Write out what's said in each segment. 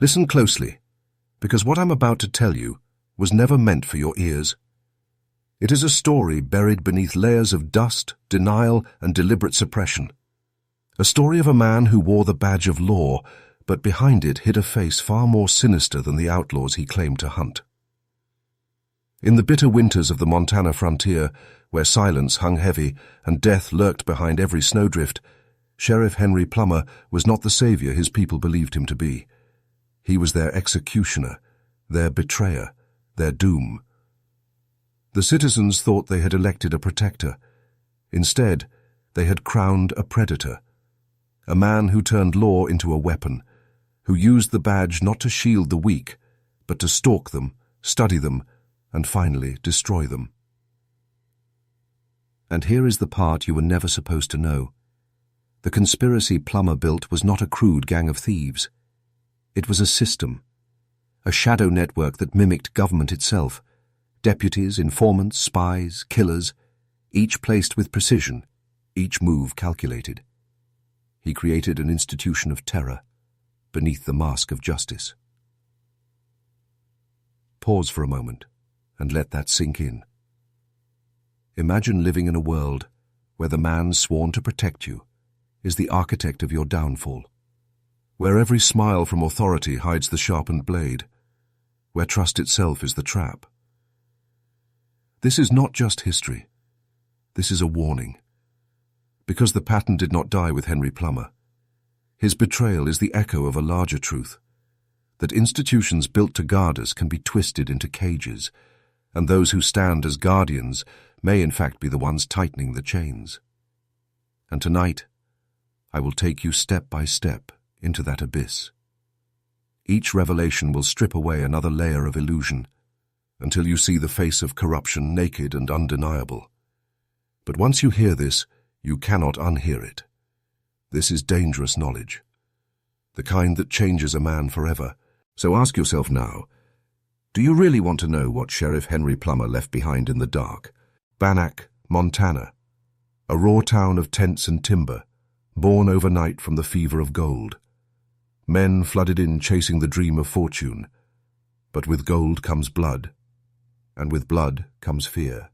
Listen closely, because what I'm about to tell you was never meant for your ears. It is a story buried beneath layers of dust, denial, and deliberate suppression. A story of a man who wore the badge of law, but behind it hid a face far more sinister than the outlaws he claimed to hunt. In the bitter winters of the Montana frontier, where silence hung heavy and death lurked behind every snowdrift, Sheriff Henry Plummer was not the savior his people believed him to be. He was their executioner, their betrayer, their doom. The citizens thought they had elected a protector. Instead, they had crowned a predator, a man who turned law into a weapon, who used the badge not to shield the weak, but to stalk them, study them, and finally destroy them. And here is the part you were never supposed to know. The conspiracy Plummer built was not a crude gang of thieves. It was a system, a shadow network that mimicked government itself. Deputies, informants, spies, killers, each placed with precision, each move calculated. He created an institution of terror beneath the mask of justice. Pause for a moment and let that sink in. Imagine living in a world where the man sworn to protect you is the architect of your downfall, where every smile from authority hides the sharpened blade, where trust itself is the trap. This is not just history. This is a warning. Because the pattern did not die with Henry Plummer. His betrayal is the echo of a larger truth, that institutions built to guard us can be twisted into cages, and those who stand as guardians may in fact be the ones tightening the chains. And tonight, I will take you step by step into that abyss. Each revelation will strip away another layer of illusion, until you see the face of corruption naked and undeniable. But once you hear this, you cannot unhear it. This is dangerous knowledge, the kind that changes a man forever. So ask yourself now, do you really want to know what Sheriff Henry Plummer left behind in the dark? Bannack, Montana, a raw town of tents and timber, born overnight from the fever of gold. Men flooded in chasing the dream of fortune, but with gold comes blood, and with blood comes fear.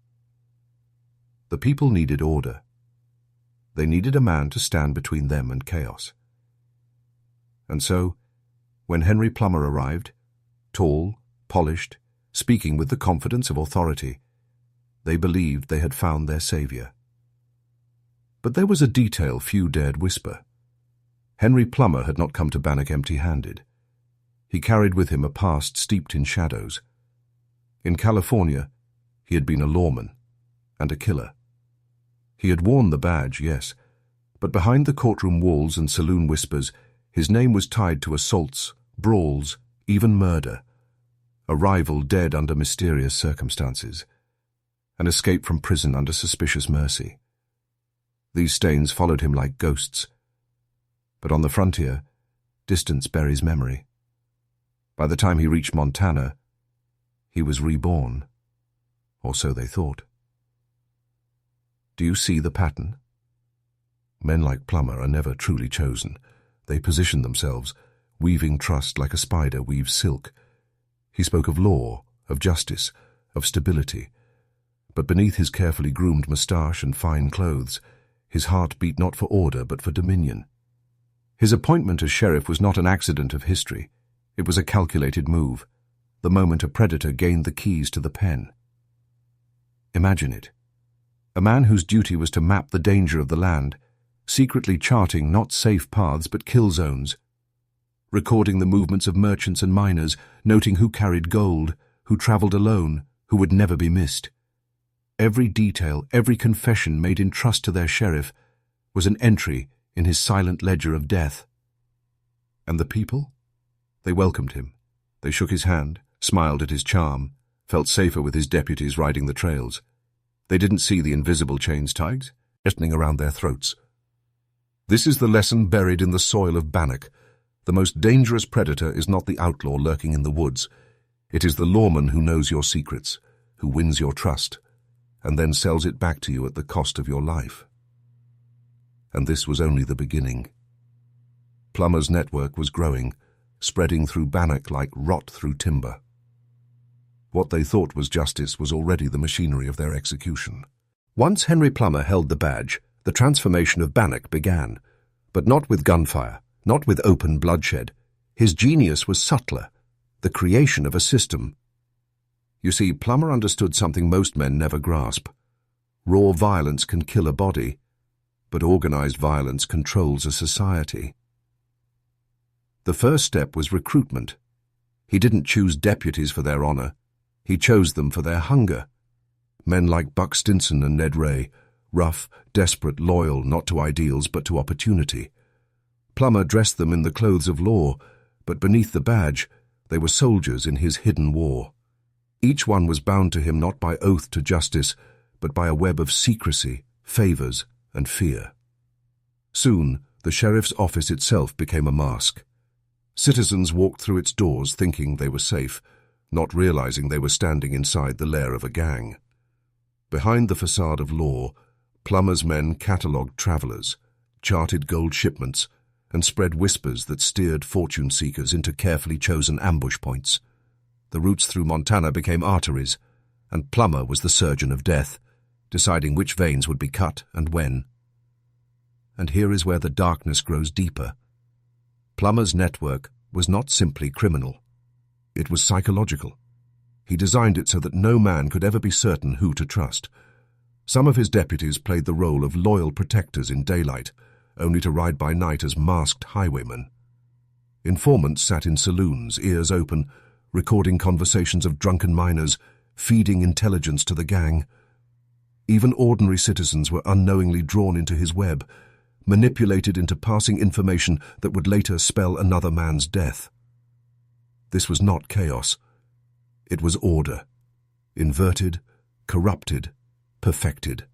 The people needed order. They needed a man to stand between them and chaos. And so, when Henry Plummer arrived, tall, polished, speaking with the confidence of authority, they believed they had found their savior. But there was a detail few dared whisper. Henry Plummer had not come to Bannack empty-handed. He carried with him a past steeped in shadows. In California, he had been a lawman and a killer. He had worn the badge, yes, but behind the courtroom walls and saloon whispers, his name was tied to assaults, brawls, even murder. A rival dead under mysterious circumstances. An escape from prison under suspicious mercy. These stains followed him like ghosts. But on the frontier, distance buries memory. By the time he reached Montana, he was reborn, or so they thought. Do you see the pattern? Men like Plummer are never truly chosen. They position themselves, weaving trust like a spider weaves silk. He spoke of law, of justice, of stability. But beneath his carefully groomed moustache and fine clothes, his heart beat not for order but for dominion. His appointment as sheriff was not an accident of history. It was a calculated move, the moment a predator gained the keys to the pen. Imagine it. A man whose duty was to map the danger of the land, secretly charting not safe paths but kill zones, recording the movements of merchants and miners, noting who carried gold, who traveled alone, who would never be missed. Every detail, every confession made in trust to their sheriff was an entry in his silent ledger of death. And the people? They welcomed him. They shook his hand, smiled at his charm, felt safer with his deputies riding the trails. They didn't see the invisible chains tightening around their throats. This is the lesson buried in the soil of Bannack. The most dangerous predator is not the outlaw lurking in the woods. It is the lawman who knows your secrets, who wins your trust, and then sells it back to you at the cost of your life. And this was only the beginning. Plummer's network was growing, spreading through Bannack like rot through timber. What they thought was justice was already the machinery of their execution. Once Henry Plummer held the badge, the transformation of Bannack began, but not with gunfire, not with open bloodshed. His genius was subtler, the creation of a system. You see, Plummer understood something most men never grasp. Raw violence can kill a body, but organized violence controls a society. The first step was recruitment. He didn't choose deputies for their honor. He chose them for their hunger. Men like Buck Stinson and Ned Ray, rough, desperate, loyal not to ideals but to opportunity. Plummer dressed them in the clothes of law, but beneath the badge, they were soldiers in his hidden war. Each one was bound to him not by oath to justice, but by a web of secrecy, favors, and fear. Soon, the sheriff's office itself became a mask. Citizens walked through its doors thinking they were safe, not realizing they were standing inside the lair of a gang. Behind the facade of law, Plummer's men catalogued travelers, charted gold shipments, and spread whispers that steered fortune-seekers into carefully chosen ambush points. The routes through Montana became arteries, and Plummer was the surgeon of death, deciding which veins would be cut and when. And here is where the darkness grows deeper. Plummer's network was not simply criminal. It was psychological. He designed it so that no man could ever be certain who to trust. Some of his deputies played the role of loyal protectors in daylight, only to ride by night as masked highwaymen. Informants sat in saloons, ears open, recording conversations of drunken miners, feeding intelligence to the gang. Even ordinary citizens were unknowingly drawn into his web, manipulated into passing information that would later spell another man's death. This was not chaos. It was order, inverted, corrupted, perfected.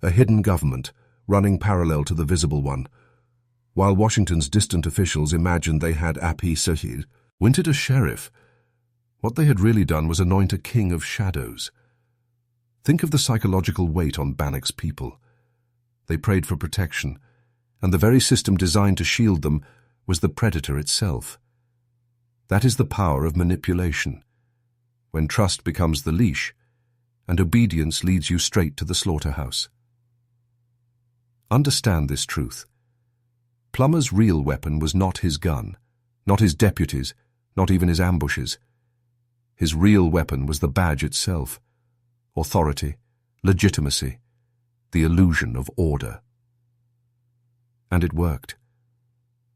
A hidden government, running parallel to the visible one. While Washington's distant officials imagined they had appeased, wintered a sheriff. What they had really done was anoint a king of shadows. Think of the psychological weight on Bannack's people. They prayed for protection, and the very system designed to shield them was the predator itself. That is the power of manipulation, when trust becomes the leash, and obedience leads you straight to the slaughterhouse. Understand this truth. Plummer's real weapon was not his gun, not his deputies, not even his ambushes. His real weapon was the badge itself, authority, legitimacy, the illusion of order. And it worked.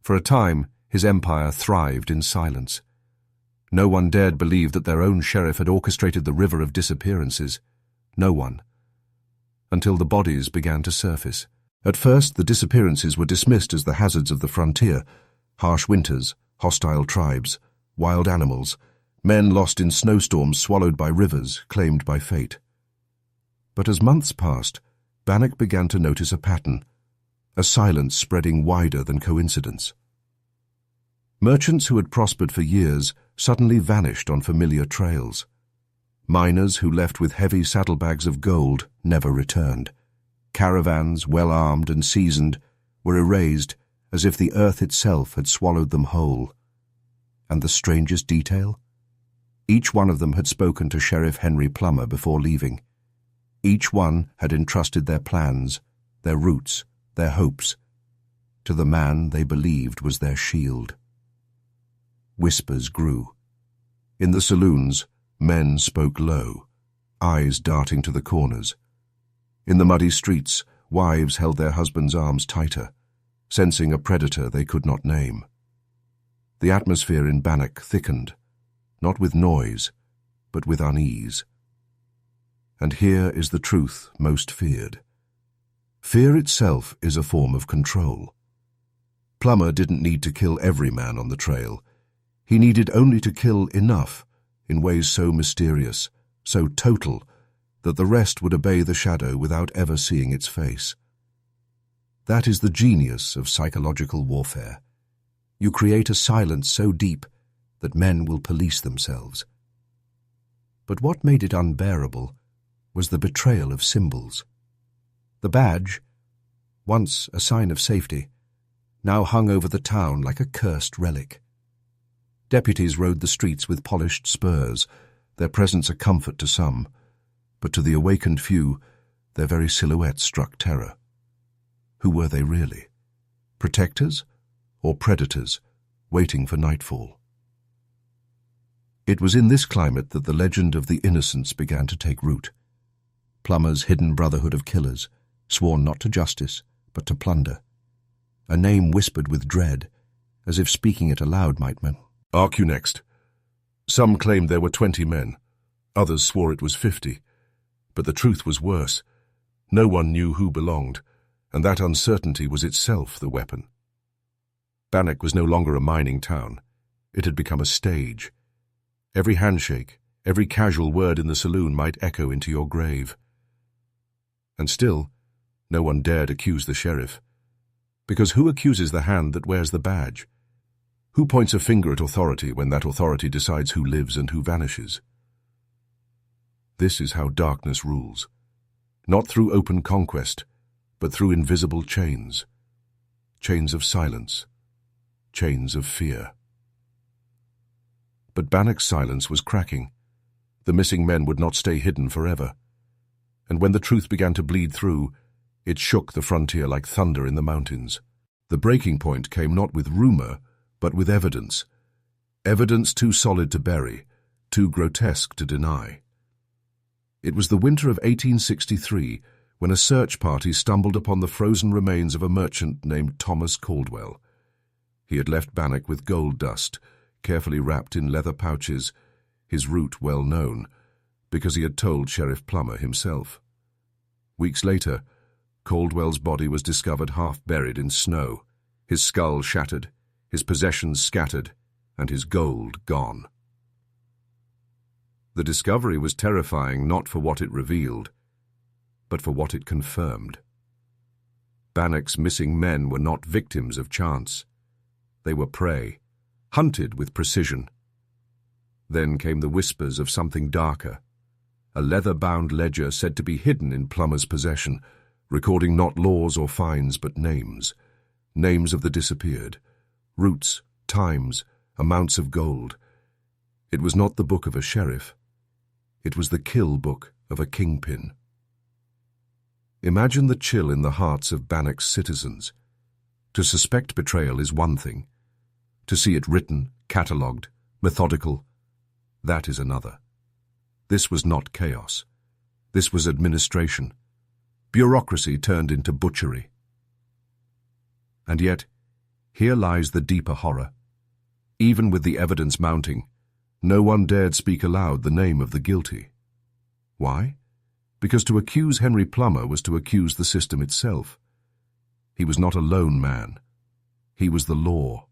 For a time, his empire thrived in silence. No one dared believe that their own sheriff had orchestrated the river of disappearances. No one. Until the bodies began to surface. At first, the disappearances were dismissed as the hazards of the frontier: harsh winters, hostile tribes, wild animals, men lost in snowstorms swallowed by rivers, claimed by fate. But as months passed, Bannack began to notice a pattern, a silence spreading wider than coincidence. Merchants who had prospered for years suddenly vanished on familiar trails. Miners who left with heavy saddlebags of gold never returned. Caravans, well-armed and seasoned, were erased as if the earth itself had swallowed them whole. And the strangest detail? Each one of them had spoken to Sheriff Henry Plummer before leaving. Each one had entrusted their plans, their routes, their hopes, to the man they believed was their shield. Whispers grew. In the saloons, men spoke low, eyes darting to the corners. In the muddy streets, wives held their husbands' arms tighter, sensing a predator they could not name. The atmosphere in Bannack thickened, not with noise, but with unease. And here is the truth most feared. Fear itself is a form of control. Plummer didn't need to kill every man on the trail. He needed only to kill enough, in ways so mysterious, so total, that the rest would obey the shadow without ever seeing its face. That is the genius of psychological warfare. You create a silence so deep that men will police themselves. But what made it unbearable was the betrayal of symbols. The badge, once a sign of safety, now hung over the town like a cursed relic. Deputies rode the streets with polished spurs, their presence a comfort to some, but to the awakened few, their very silhouettes struck terror. Who were they really? Protectors or predators, waiting for nightfall? It was in this climate that the legend of the Innocents began to take root. Plummer's hidden brotherhood of killers, sworn not to justice, but to plunder. A name whispered with dread, as if speaking it aloud might mean. Argue next. Some claimed there were 20 men. Others swore it was 50. But the truth was worse. No one knew who belonged, and that uncertainty was itself the weapon. Bannack was no longer a mining town. It had become a stage. Every handshake, every casual word in the saloon might echo into your grave. And still, no one dared accuse the sheriff. Because who accuses the hand that wears the badge? Who points a finger at authority when that authority decides who lives and who vanishes? This is how darkness rules. Not through open conquest, but through invisible chains. Chains of silence. Chains of fear. But Bannack's silence was cracking. The missing men would not stay hidden forever. And when the truth began to bleed through, it shook the frontier like thunder in the mountains. The breaking point came not with rumor, but with evidence. Evidence too solid to bury, too grotesque to deny. It was the winter of 1863 when a search party stumbled upon the frozen remains of a merchant named Thomas Caldwell. He had left Bannack with gold dust, carefully wrapped in leather pouches, his route well known, because he had told Sheriff Plummer himself. Weeks later, Caldwell's body was discovered half buried in snow, his skull shattered, his possessions scattered, and his gold gone. The discovery was terrifying not for what it revealed, but for what it confirmed. Bannack's missing men were not victims of chance. They were prey, hunted with precision. Then came the whispers of something darker, a leather-bound ledger said to be hidden in Plummer's possession, recording not laws or fines but names, names of the disappeared, routes, times, amounts of gold. It was not the book of a sheriff. It was the kill book of a kingpin. Imagine the chill in the hearts of Bannack's citizens. To suspect betrayal is one thing. To see it written, catalogued, methodical, that is another. This was not chaos. This was administration. Bureaucracy turned into butchery. And yet, here lies the deeper horror. Even with the evidence mounting, no one dared speak aloud the name of the guilty. Why? Because to accuse Henry Plummer was to accuse the system itself. He was not a lone man. He was the law.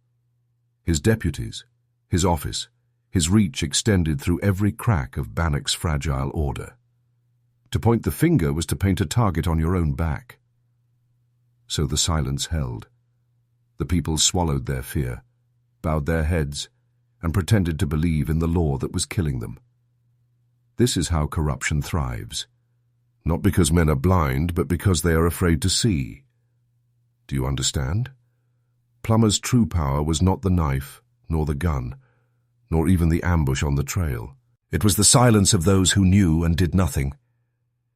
His deputies, his office, his reach extended through every crack of Bannack's fragile order. To point the finger was to paint a target on your own back. So the silence held. The people swallowed their fear, bowed their heads, and pretended to believe in the law that was killing them. This is how corruption thrives. Not because men are blind, but because they are afraid to see. Do you understand? Plummer's true power was not the knife, nor the gun, nor even the ambush on the trail. It was the silence of those who knew and did nothing,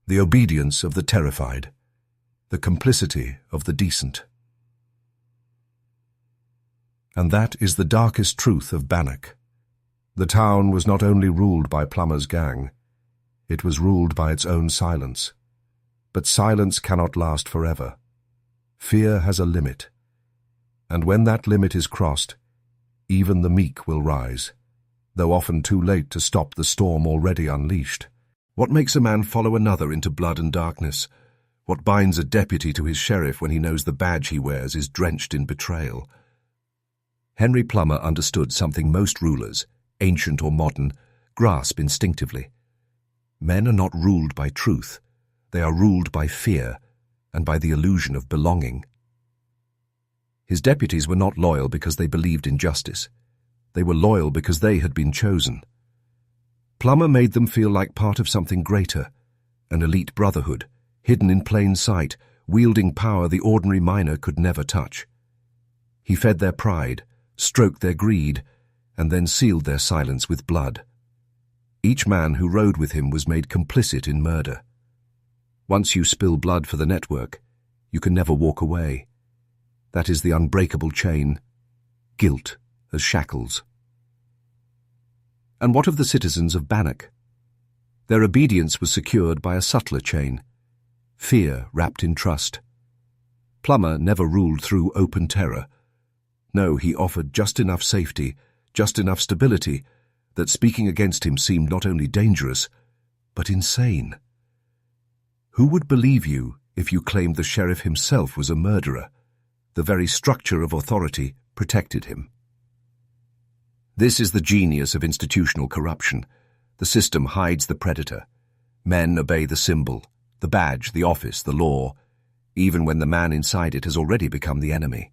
the obedience of the terrified, the complicity of the decent. And that is the darkest truth of Bannack. The town was not only ruled by Plummer's gang, it was ruled by its own silence. But silence cannot last forever. Fear has a limit. And when that limit is crossed, even the meek will rise, though often too late to stop the storm already unleashed. What makes a man follow another into blood and darkness? What binds a deputy to his sheriff when he knows the badge he wears is drenched in betrayal? Henry Plummer understood something most rulers, ancient or modern, grasp instinctively. Men are not ruled by truth. They are ruled by fear and by the illusion of belonging. His deputies were not loyal because they believed in justice. They were loyal because they had been chosen. Plummer made them feel like part of something greater, an elite brotherhood, hidden in plain sight, wielding power the ordinary miner could never touch. He fed their pride, stroked their greed, and then sealed their silence with blood. Each man who rode with him was made complicit in murder. Once you spill blood for the network, you can never walk away. That is the unbreakable chain, guilt as shackles. And what of the citizens of Bannack? Their obedience was secured by a subtler chain, fear wrapped in trust. Plummer never ruled through open terror. No, he offered just enough safety, just enough stability, that speaking against him seemed not only dangerous, but insane. Who would believe you if you claimed the sheriff himself was a murderer? The very structure of authority protected him. This is the genius of institutional corruption. The system hides the predator. Men obey the symbol, the badge, the office, the law, even when the man inside it has already become the enemy.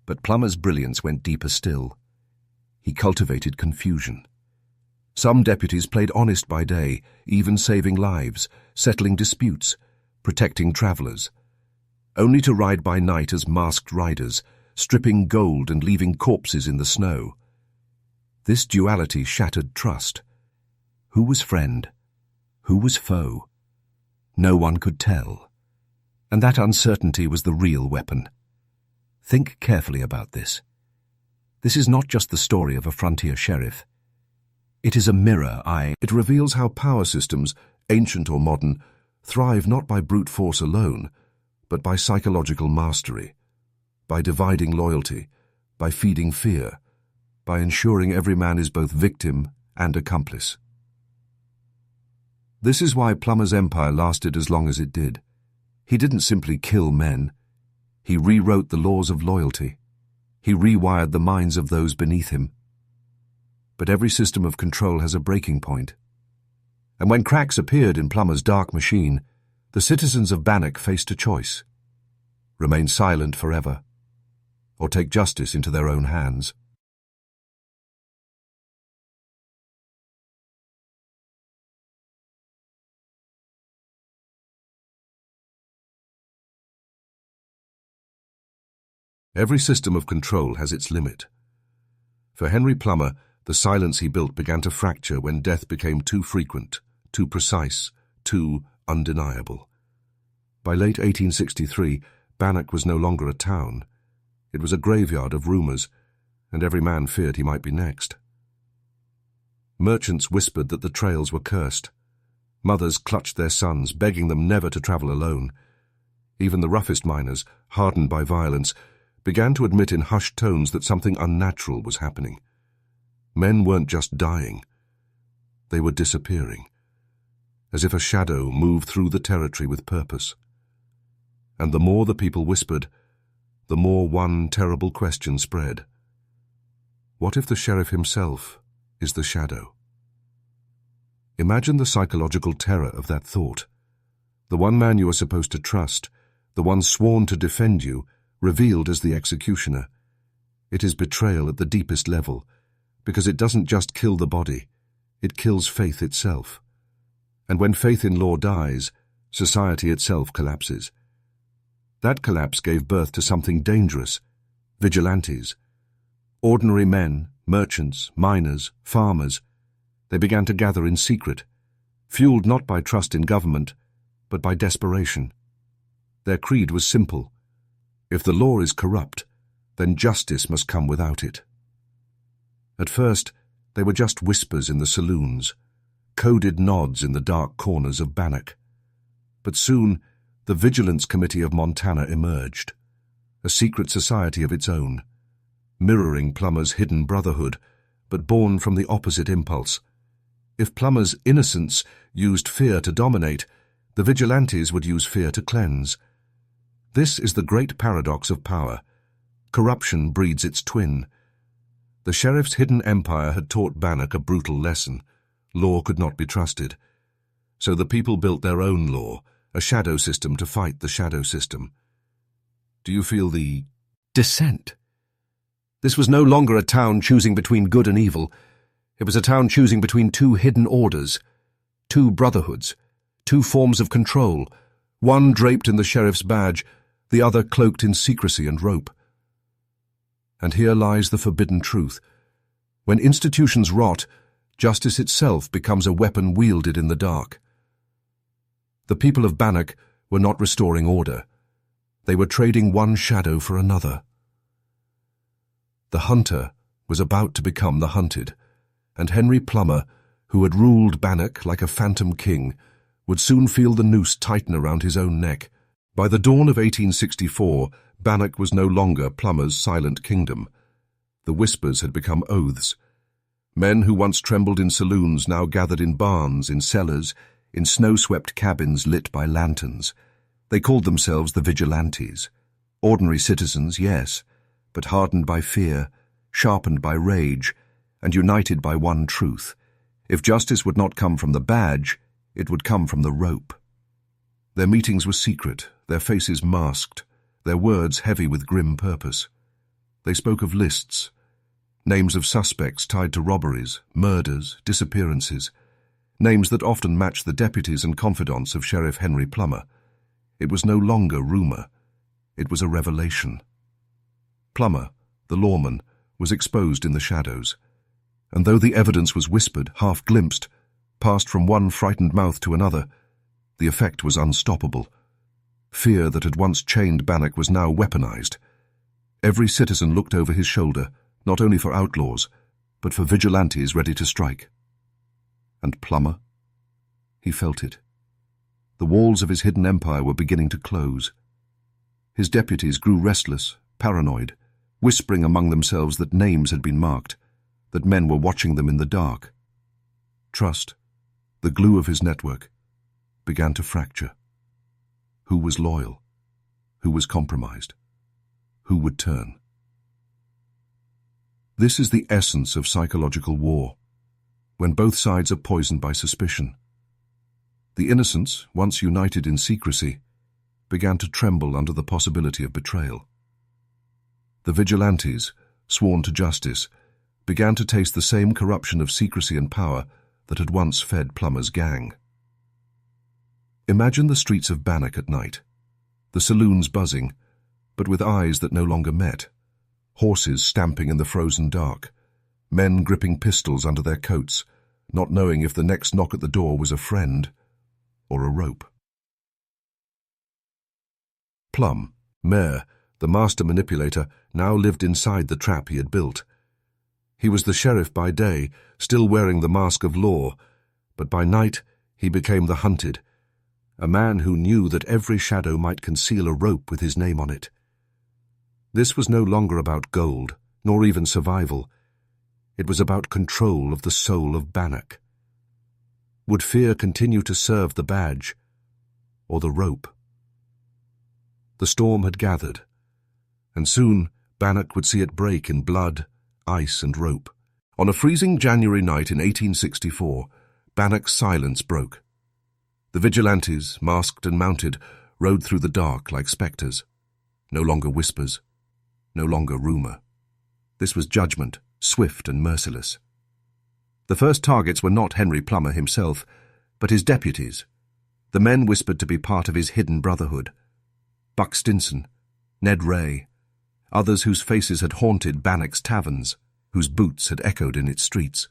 But Plummer's brilliance went deeper still. He cultivated confusion. Some deputies played honest by day, even saving lives, settling disputes, protecting travelers, only to ride by night as masked riders, stripping gold and leaving corpses in the snow. This duality shattered trust. Who was friend? Who was foe? No one could tell. And that uncertainty was the real weapon. Think carefully about this. This is not just the story of a frontier sheriff. It is a mirror. It reveals how power systems, ancient or modern, thrive not by brute force alone, but by psychological mastery, by dividing loyalty, by feeding fear, by ensuring every man is both victim and accomplice. This is why Plummer's empire lasted as long as it did. He didn't simply kill men. He rewrote the laws of loyalty. He rewired the minds of those beneath him. But every system of control has a breaking point. And when cracks appeared in Plummer's dark machine, the citizens of Bannack faced a choice: remain silent forever, or take justice into their own hands. Every system of control has its limit. For Henry Plummer, the silence he built began to fracture when death became too frequent, too precise, too undeniable. By late 1863, Bannack was no longer a town. It was a graveyard of rumours, and every man feared he might be next. Merchants whispered that the trails were cursed. Mothers clutched their sons, begging them never to travel alone. Even the roughest miners, hardened by violence, began to admit in hushed tones that something unnatural was happening. Men weren't just dying. They were disappearing, as if a shadow moved through the territory with purpose. And the more the people whispered, the more one terrible question spread. What if the sheriff himself is the shadow? Imagine the psychological terror of that thought. The one man you are supposed to trust, the one sworn to defend you, revealed as the executioner. It is betrayal at the deepest level, because it doesn't just kill the body, it kills faith itself. And when faith in law dies, society itself collapses. That collapse gave birth to something dangerous: vigilantes. Ordinary men, merchants, miners, farmers, they began to gather in secret, fueled not by trust in government, but by desperation. Their creed was simple: if the law is corrupt, then justice must come without it. At first, they were just whispers in the saloons, coded nods in the dark corners of Bannack. But soon, the Vigilance Committee of Montana emerged, a secret society of its own, mirroring Plummer's hidden brotherhood, but born from the opposite impulse. If Plummer's innocence used fear to dominate, the Vigilantes would use fear to cleanse. This is the great paradox of power. Corruption breeds its twin. The sheriff's hidden empire had taught Bannack a brutal lesson. Law could not be trusted. So the people built their own law, a shadow system to fight the shadow system. Do you feel the dissent? This was no longer a town choosing between good and evil. It was a town choosing between two hidden orders, two brotherhoods, two forms of control, one draped in the sheriff's badge, the other cloaked in secrecy and rope. And here lies the forbidden truth. When institutions rot, justice itself becomes a weapon wielded in the dark. The people of Bannack were not restoring order. They were trading one shadow for another. The hunter was about to become the hunted, and Henry Plummer, who had ruled Bannack like a phantom king, would soon feel the noose tighten around his own neck. By the dawn of 1864, Bannack was no longer Plummer's silent kingdom. The whispers had become oaths. Men who once trembled in saloons now gathered in barns, in cellars, in snow-swept cabins lit by lanterns. They called themselves the Vigilantes. Ordinary citizens, yes, but hardened by fear, sharpened by rage, and united by one truth. If justice would not come from the badge, it would come from the rope. Their meetings were secret, their faces masked, their words heavy with grim purpose. They spoke of lists, names of suspects tied to robberies, murders, disappearances, names that often matched the deputies and confidants of Sheriff Henry Plummer. It was no longer rumour. It was a revelation. Plummer, the lawman, was exposed in the shadows, and though the evidence was whispered, half-glimpsed, passed from one frightened mouth to another, the effect was unstoppable. Fear that had once chained Bannack was now weaponized. Every citizen looked over his shoulder, not only for outlaws, but for vigilantes ready to strike. And Plummer? He felt it. The walls of his hidden empire were beginning to close. His deputies grew restless, paranoid, whispering among themselves that names had been marked, that men were watching them in the dark. Trust, the glue of his network, began to fracture. Who was loyal? Who was compromised? Who would turn? This is the essence of psychological war, when both sides are poisoned by suspicion. The innocents, once united in secrecy, began to tremble under the possibility of betrayal. The vigilantes, sworn to justice, began to taste the same corruption of secrecy and power that had once fed Plummer's gang. Imagine the streets of Bannack at night, the saloons buzzing, but with eyes that no longer met, horses stamping in the frozen dark, men gripping pistols under their coats, not knowing if the next knock at the door was a friend or a rope. Plum, Mayor, the master manipulator, now lived inside the trap he had built. He was the sheriff by day, still wearing the mask of law, but by night he became the hunted, a man who knew that every shadow might conceal a rope with his name on it. This was no longer about gold, nor even survival. It was about control of the soul of Bannack. Would fear continue to serve the badge, or the rope? The storm had gathered, and soon Bannack would see it break in blood, ice and rope. On a freezing January night in 1864, Bannack's silence broke. The vigilantes, masked and mounted, rode through the dark like spectres. No longer whispers, no longer rumour. This was judgment, swift and merciless. The first targets were not Henry Plummer himself, but his deputies, the men whispered to be part of his hidden brotherhood. Buck Stinson, Ned Ray, others whose faces had haunted Bannack's taverns, whose boots had echoed in its streets.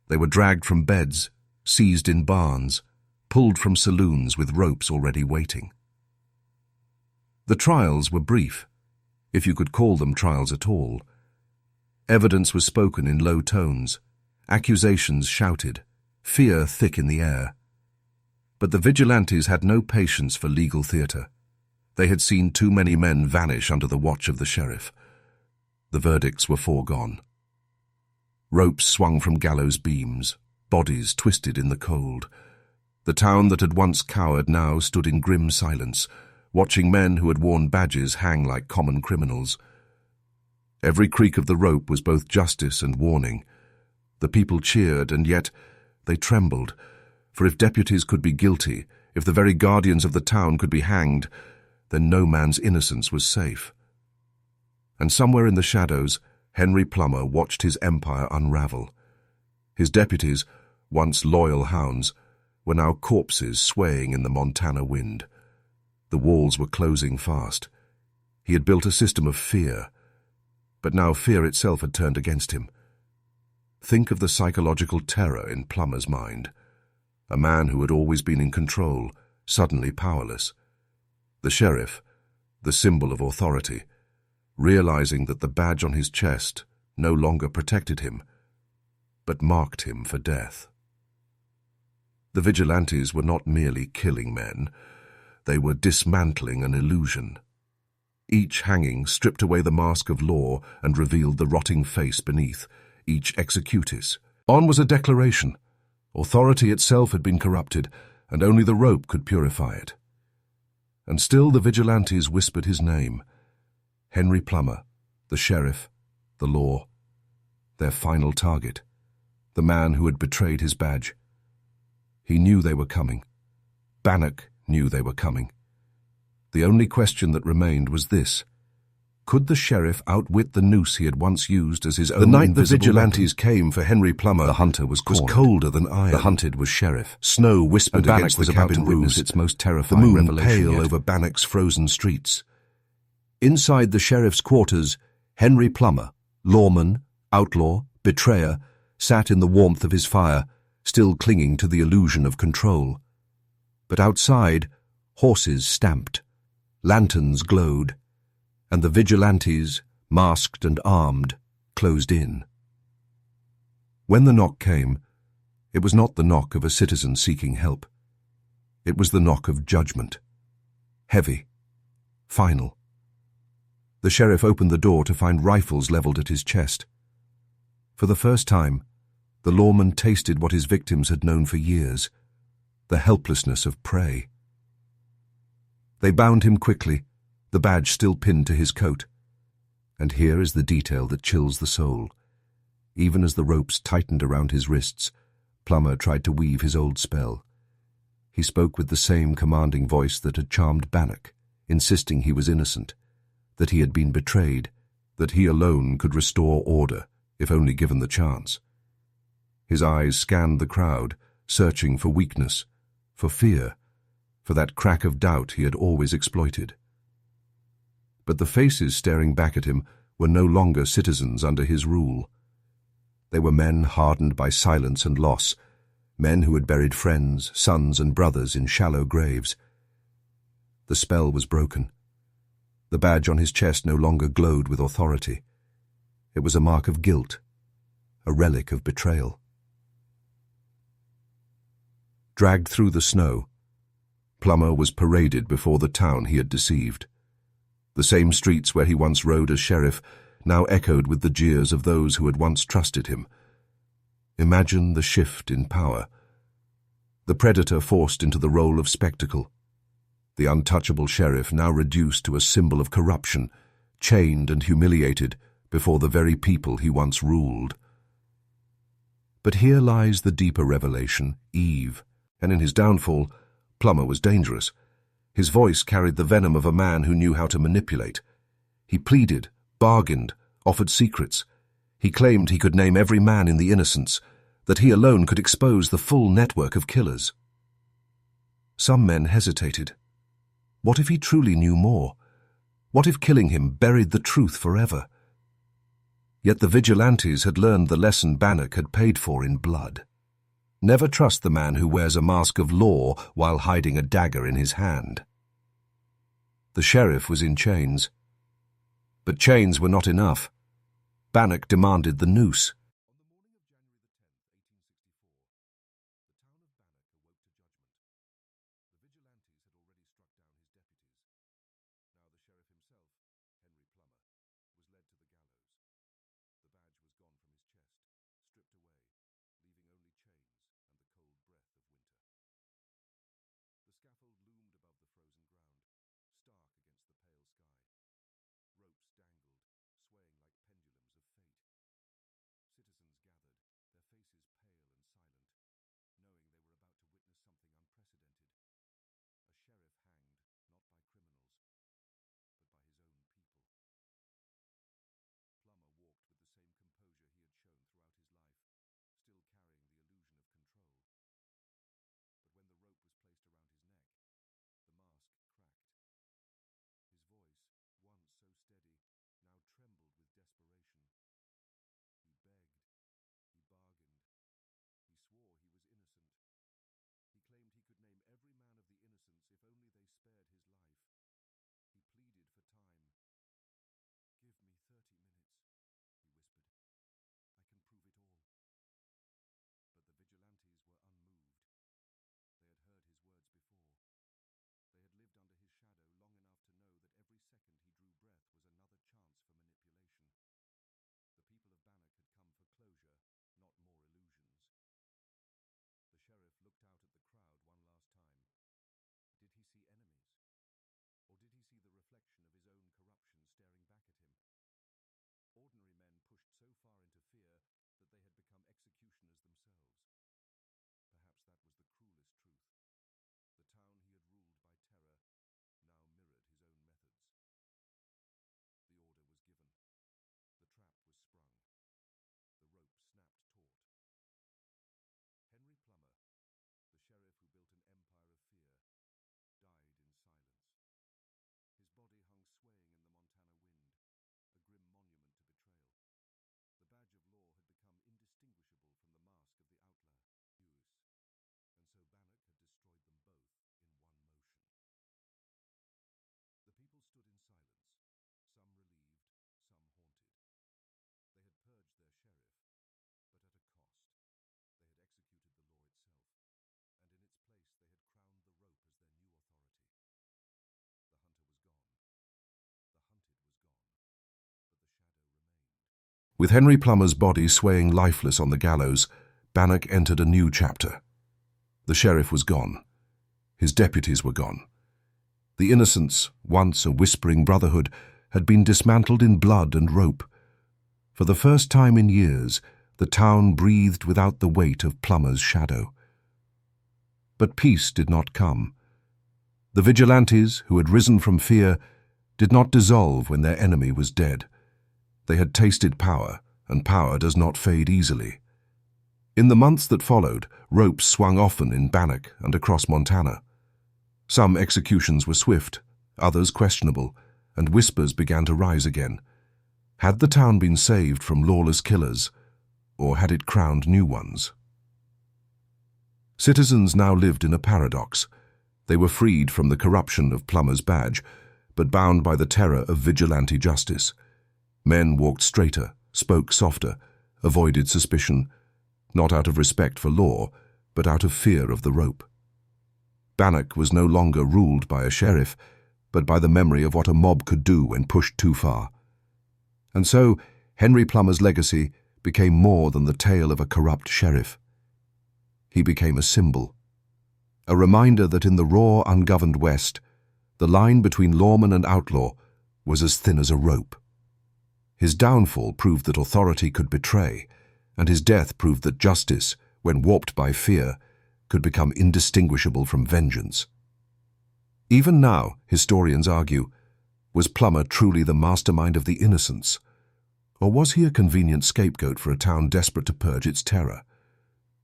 They were dragged from beds, seized in barns, pulled from saloons with ropes already waiting. The trials were brief, if you could call them trials at all. Evidence was spoken in low tones, accusations shouted, fear thick in the air. But the vigilantes had no patience for legal theatre. They had seen too many men vanish under the watch of the sheriff. The verdicts were foregone. Ropes swung from gallows beams, bodies twisted in the cold. The town that had once cowered now stood in grim silence, watching men who had worn badges hang like common criminals. Every creak of the rope was both justice and warning. The people cheered, and yet they trembled, for if deputies could be guilty, if the very guardians of the town could be hanged, then no man's innocence was safe. And somewhere in the shadows, Henry Plummer watched his empire unravel. His deputies, once loyal hounds, were now corpses swaying in the Montana wind. The walls were closing fast. He had built a system of fear, but now fear itself had turned against him. Think of the psychological terror in Plummer's mind. A man who had always been in control, suddenly powerless. The sheriff, the symbol of authority, realizing that the badge on his chest no longer protected him, but marked him for death. The Vigilantes were not merely killing men, they were dismantling an illusion. Each hanging stripped away the mask of law and revealed the rotting face beneath, each executis. On was a declaration. Authority itself had been corrupted, and only the rope could purify it. And still the Vigilantes whispered his name. Henry Plummer, the sheriff, the law, their final target, the man who had betrayed his badge. He knew they were coming. Bannack knew they were coming. The only question that remained was this. Could the sheriff outwit the noose he had once used as his own invisible weapon? The night the Vigilantes came for Henry Plummer, the hunter was colder than iron. The hunted was sheriff. Snow whispered against the cabin roofs, its most terrifying the moon revelation pale over Bannack's frozen streets. Inside the sheriff's quarters, Henry Plummer, lawman, outlaw, betrayer, sat in the warmth of his fire, still clinging to the illusion of control. But outside, horses stamped, lanterns glowed, and the Vigilantes, masked and armed, closed in. When the knock came, it was not the knock of a citizen seeking help. It was the knock of judgment. Heavy. Final. The sheriff opened the door to find rifles leveled at his chest. For the first time, the lawman tasted what his victims had known for years, the helplessness of prey. They bound him quickly, the badge still pinned to his coat. And here is the detail that chills the soul. Even as the ropes tightened around his wrists, Plummer tried to weave his old spell. He spoke with the same commanding voice that had charmed Bannack, insisting he was innocent, that he had been betrayed, that he alone could restore order, if only given the chance. His eyes scanned the crowd, searching for weakness, for fear, for that crack of doubt he had always exploited. But the faces staring back at him were no longer citizens under his rule. They were men hardened by silence and loss, men who had buried friends, sons and brothers in shallow graves. The spell was broken. The badge on his chest no longer glowed with authority. It was a mark of guilt, a relic of betrayal. Dragged through the snow, Plummer was paraded before the town he had deceived. The same streets where he once rode as sheriff now echoed with the jeers of those who had once trusted him. Imagine the shift in power. The predator forced into the role of spectacle. The untouchable sheriff now reduced to a symbol of corruption, chained and humiliated before the very people he once ruled. But here lies the deeper revelation, Eve, and in his downfall, Plummer was dangerous. His voice carried the venom of a man who knew how to manipulate. He pleaded, bargained, offered secrets. He claimed he could name every man in the innocents, that he alone could expose the full network of killers. Some men hesitated. What if he truly knew more? What if killing him buried the truth forever? Yet the Vigilantes had learned the lesson Bannack had paid for in blood. Never trust the man who wears a mask of law while hiding a dagger in his hand. The sheriff was in chains. But chains were not enough. Bannack demanded the noose. With Henry Plummer's body swaying lifeless on the gallows, Bannack entered a new chapter. The sheriff was gone. His deputies were gone. The innocents, once a whispering brotherhood, had been dismantled in blood and rope. For the first time in years, the town breathed without the weight of Plummer's shadow. But peace did not come. The Vigilantes, who had risen from fear, did not dissolve when their enemy was dead. They had tasted power, and power does not fade easily. In the months that followed, ropes swung often in Bannack and across Montana. Some executions were swift, others questionable, and whispers began to rise again. Had the town been saved from lawless killers, or had it crowned new ones? Citizens now lived in a paradox. They were freed from the corruption of Plummer's badge, but bound by the terror of vigilante justice. Men walked straighter, spoke softer, avoided suspicion, not out of respect for law, but out of fear of the rope. Bannack was no longer ruled by a sheriff, but by the memory of what a mob could do when pushed too far. And so, Henry Plummer's legacy became more than the tale of a corrupt sheriff. He became a symbol, a reminder that in the raw, ungoverned West, the line between lawman and outlaw was as thin as a rope. His downfall proved that authority could betray, and his death proved that justice, when warped by fear, could become indistinguishable from vengeance. Even now, historians argue, was Plummer truly the mastermind of the innocents? Or was he a convenient scapegoat for a town desperate to purge its terror?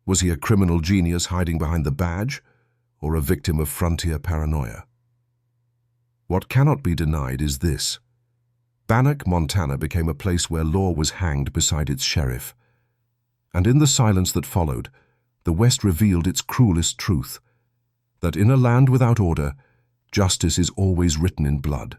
Was he a criminal genius hiding behind the badge, or a victim of frontier paranoia? What cannot be denied is this. Bannack, Montana became a place where law was hanged beside its sheriff. And in the silence that followed, the West revealed its cruelest truth, that in a land without order, justice is always written in blood.